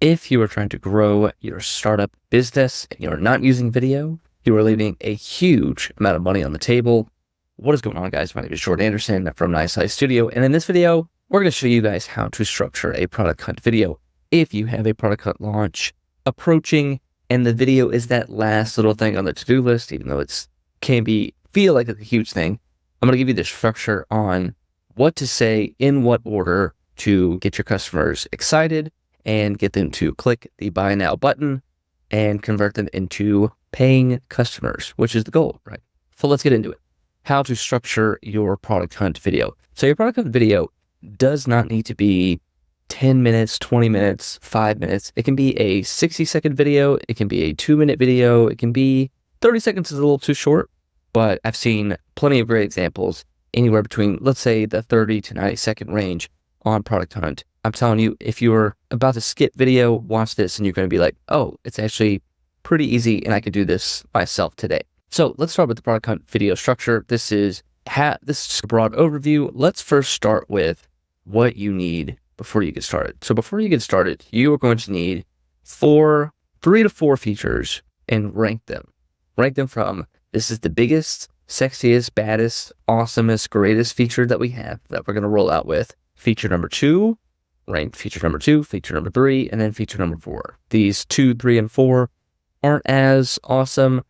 If you are trying to grow your startup business and you're not using video, you are leaving a huge amount of money on the table. What is going on, guys? My name is Jordan Anderson from Nice Eye Studio, and in this video, we're going to show you guys how to structure a product hunt video. If you have a product hunt launch approaching and the video is that last little thing on the to-do list, even though it's feel like it's a huge thing, I'm going to give you the structure on what to say in what order to get your customers excited and get them to click the buy now button and convert them into paying customers, which is the goal, right? So let's get into it. How to structure your product hunt video. So your product hunt video does not need to be 10 minutes, 20 minutes, 5 minutes. It can be a 60-second video. It can be a 2-minute video. It can be 30 seconds is a little too short, but I've seen plenty of great examples anywhere between, let's say, the 30 to 90-second range on Product Hunt. I'm telling you, if you're about to skip video, watch this and you're going to be like, oh, it's actually pretty easy and I can do this myself today. So let's start with the Product Hunt video structure. This is a broad overview. Let's first start with what you need before you get started. So before you get started, you are going to need 3 to 4 features and rank them. Rank them from, this is the biggest, sexiest, baddest, awesomest, greatest feature that we have that we're going to roll out with. Feature number 2, rank feature number 2, feature number 3, and then feature number 4. These 2, 3, and 4 aren't as awesome.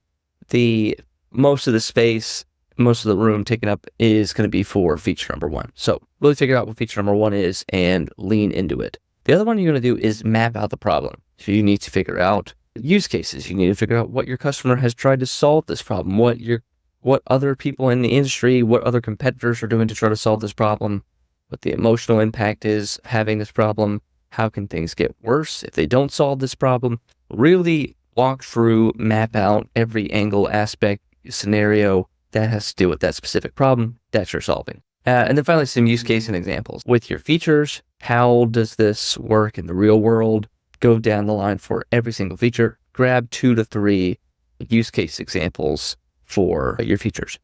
Most of the space, most of the room taken up is going to be for feature number 1. So really figure out what feature number 1 is and lean into it. The other one you're going to do is map out the problem. So you need to figure out use cases. You need to figure out what your customer has tried to solve this problem, what other people in the industry, what other competitors are doing to try to solve this problem, what the emotional impact is having this problem, how can things get worse if they don't solve this problem. Really walk through, map out every angle, aspect, scenario that has to do with that specific problem that you're solving. And then finally, some use case and examples. With your features, how does this work in the real world? Go down the line for every single feature. Grab 2 to 3 use case examples for your features.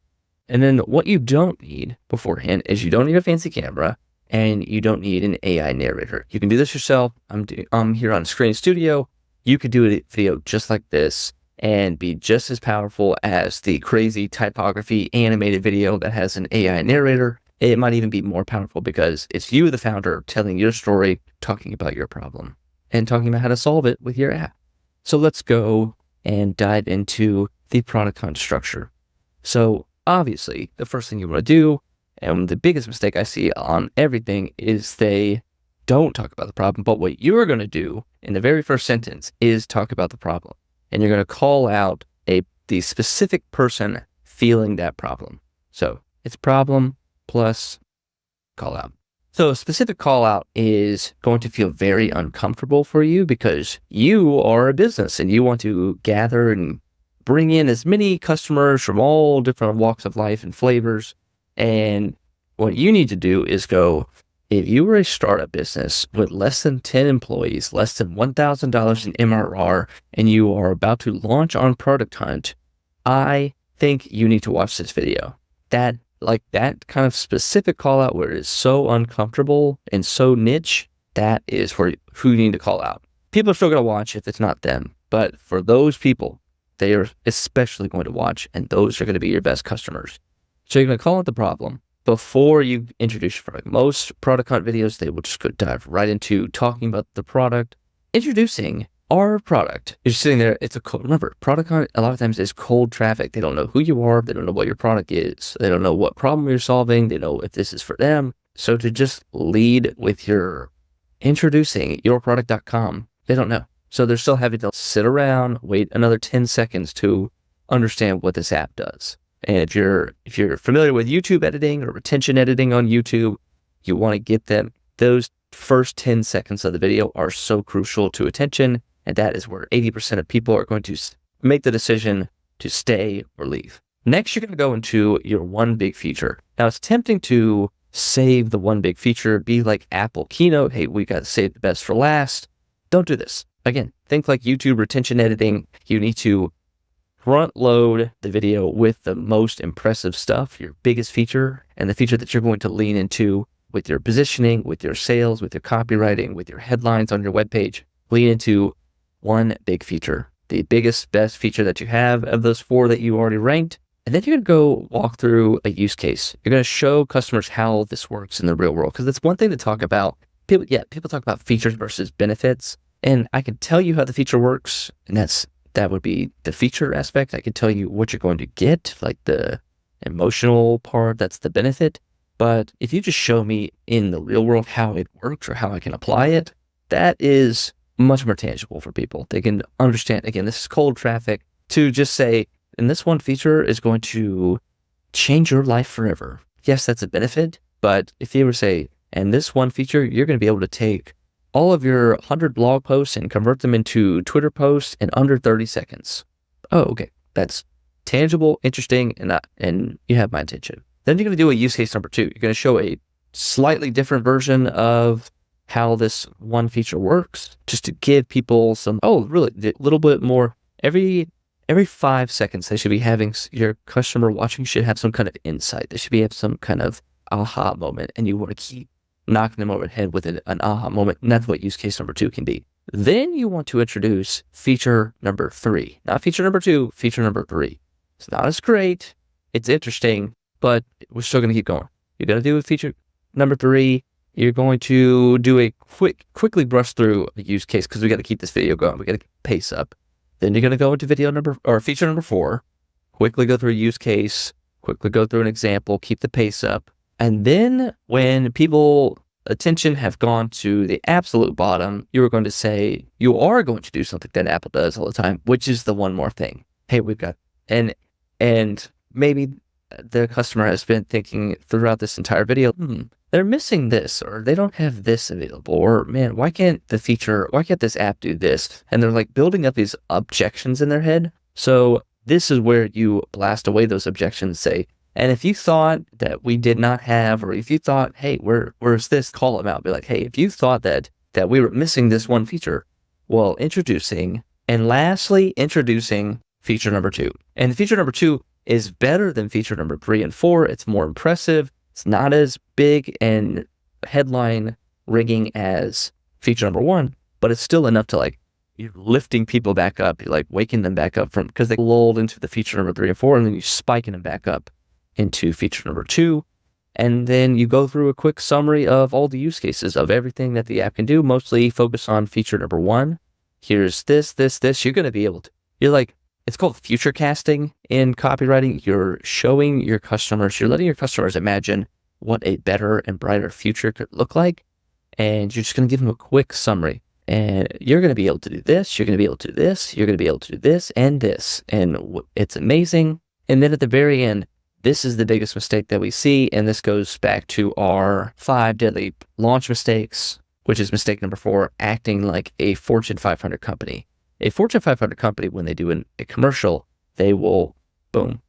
And then what you don't need beforehand is you don't need a fancy camera and you don't need an AI narrator. You can do this yourself. I'm here on Screen Studio. You could do a video just like this and be just as powerful as the crazy typography animated video that has an AI narrator. It might even be more powerful because it's you, the founder, telling your story, talking about your problem, and talking about how to solve it with your app. So let's go and dive into the product hunt structure. So obviously, the first thing you want to do, and the biggest mistake I see on everything, is they don't talk about the problem. But what you're going to do in the very first sentence is talk about the problem. And you're going to call out the specific person feeling that problem. So it's problem plus call out. So a specific call out is going to feel very uncomfortable for you because you are a business and you want to gather and bring in as many customers from all different walks of life and flavors. And what you need to do is go, if you were a startup business with less than 10 employees, less than $1,000 in MRR, and you are about to launch on Product Hunt, I think you need to watch this video. That kind of specific call out where it is so uncomfortable and so niche, that is who you need to call out. People are still going to watch if it's not them, but for those people, they are especially going to watch, and those are going to be your best customers. So you're going to call out the problem before you introduce your product. Most Product Hunt videos, they will just go dive right into talking about the product, introducing our product. You're sitting there, remember, Product Hunt a lot of times is cold traffic. They don't know who you are. They don't know what your product is. They don't know what problem you're solving. They know if this is for them. So to just lead with your introducing yourproduct.com, they don't know. So they're still having to sit around, wait another 10 seconds to understand what this app does. And if you're familiar with YouTube editing or retention editing on YouTube, you want to get them. Those first 10 seconds of the video are so crucial to attention. And that is where 80% of people are going to make the decision to stay or leave. Next, you're going to go into your one big feature. Now, it's tempting to save the one big feature, be like Apple Keynote. Hey, we got to save the best for last. Don't do this. Again, think like YouTube retention editing. You need to front load the video with the most impressive stuff, your biggest feature, and the feature that you're going to lean into with your positioning, with your sales, with your copywriting, with your headlines on your webpage. lean into one big feature, the biggest, best feature that you have of those 4 that you already ranked. And then you're going to go walk through a use case. You're going to show customers how this works in the real world. Because it's one thing to talk about. People talk about features versus benefits. And I can tell you how the feature works. And that would be the feature aspect. I can tell you what you're going to get, like the emotional part, that's the benefit. But if you just show me in the real world how it works or how I can apply it, that is much more tangible for people. They can understand, again, this is cold traffic, to just say, and this one feature is going to change your life forever. Yes, that's a benefit, but if you were to say, and this one feature, you're going to be able to take all of your 100 blog posts and convert them into Twitter posts in under 30 seconds. Oh, okay. That's tangible, interesting, and you have my attention. Then you're going to do a use case number 2. You're going to show a slightly different version of how this one feature works, just to give people some, really, a little bit more. Every 5 seconds, they should be having, your customer watching should have some kind of insight. They should have some kind of aha moment, and you want to keep knocking them over the head with an aha moment. And that's what use case number 2 can be. Then you want to introduce feature number 3. Not feature number 2, feature number 3. It's not as great. It's interesting, but we're still going to keep going. You're going to do feature number 3. You're going to do a quickly brush through a use case because we got to keep this video going. We got to pace up. Then you're going to go into feature number 4, quickly go through a use case, quickly go through an example, keep the pace up. And then when people attention have gone to the absolute bottom, you are going to say, you are going to do something that Apple does all the time, which is the one more thing. Hey, we've got, and maybe the customer has been thinking throughout this entire video, they're missing this, or they don't have this available, or man, why can't this app do this? And they're like building up these objections in their head. So this is where you blast away those objections, say, and if you thought that we did not have, or if you thought, hey, where's this, call them out. Be like, hey, if you thought that we were missing this one feature, well, introducing feature number 2. And feature number 2 is better than feature number 3 and 4. It's more impressive. It's not as big and headline ringing as feature number 1, but it's still enough to you're lifting people back up. You're waking them back up because they lulled into the feature number 3 and 4, and then you're spiking them back up into feature number 2. And then you go through a quick summary of all the use cases of everything that the app can do, mostly focus on feature number 1. Here's this. You're going to be able to, it's called future casting in copywriting. You're showing your customers, you're letting your customers imagine what a better and brighter future could look like. And you're just going to give them a quick summary. And you're going to be able to do this. You're going to be able to do this. You're going to be able to do this and this. And it's amazing. And then at the very end, this is the biggest mistake that we see. And this goes back to our 5 deadly launch mistakes, which is mistake number 4, acting like a Fortune 500 company. A Fortune 500 company, when they do a commercial, they will, boom,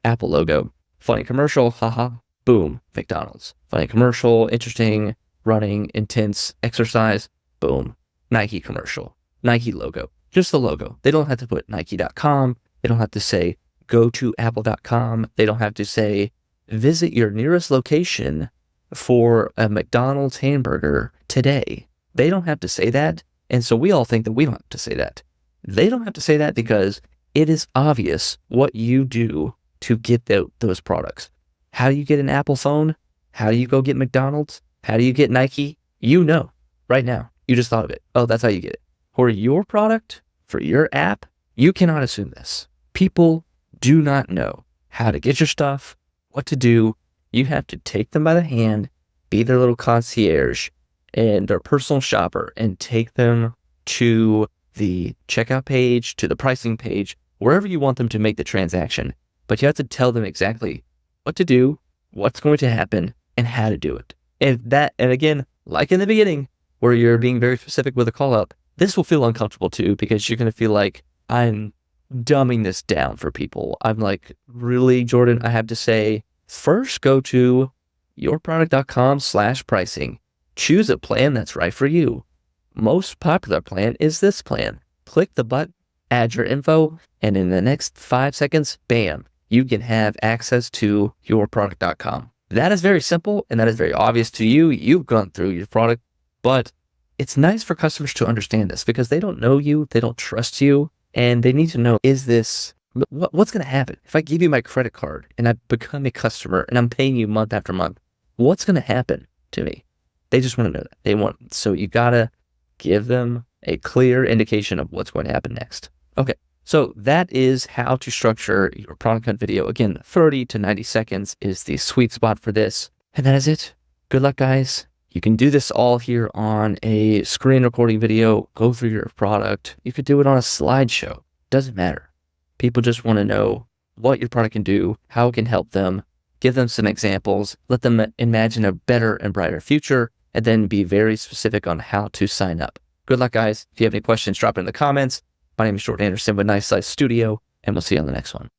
Apple logo. Funny commercial, haha, boom, McDonald's. Funny commercial, interesting, running, intense exercise, boom, Nike commercial. Nike logo, just the logo. They don't have to put Nike.com. They don't have to say go to Apple.com. They don't have to say visit your nearest location for a McDonald's hamburger today. They don't have to say that. And so we all think that we don't have to say that. They don't have to say that because it is obvious what you do to get those products. How do you get an Apple phone? How do you go get McDonald's? How do you get Nike? You know, right now. You just thought of it. Oh, that's how you get it. For your product, for your app, you cannot assume this. People do not know how to get your stuff, what to do. You have to take them by the hand, be their little concierge and their personal shopper, and take them to the checkout page, to the pricing page, wherever you want them to make the transaction. But you have to tell them exactly what to do, what's going to happen, and how to do it. And again, like in the beginning, where you're being very specific with a call out, this will feel uncomfortable too, because you're going to feel like I'm dumbing this down for people. I'm like, really, Jordan, I have to say, first go to yourproduct.com/pricing. Choose a plan that's right for you. Most popular plan is this plan. Click the button, add your info, and in the next 5 seconds, bam, you can have access to yourproduct.com. That is very simple, and that is very obvious to you. You've gone through your product, but it's nice for customers to understand this because they don't know you, they don't trust you, and they need to know, what's going to happen? If I give you my credit card and I become a customer and I'm paying you month after month, what's going to happen to me? They just want to know that. So you got to give them a clear indication of what's going to happen next. Okay. So that is how to structure your product hunt video. Again, 30 to 90 seconds is the sweet spot for this. And that is it. Good luck, guys. You can do this all here on a screen recording video, go through your product. You could do it on a slideshow. Doesn't matter. People just want to know what your product can do, how it can help them, give them some examples, let them imagine a better and brighter future, and then be very specific on how to sign up. Good luck, guys. If you have any questions, drop it in the comments. My name is Jordan Anderson with Nice Size Studio, and we'll see you on the next one.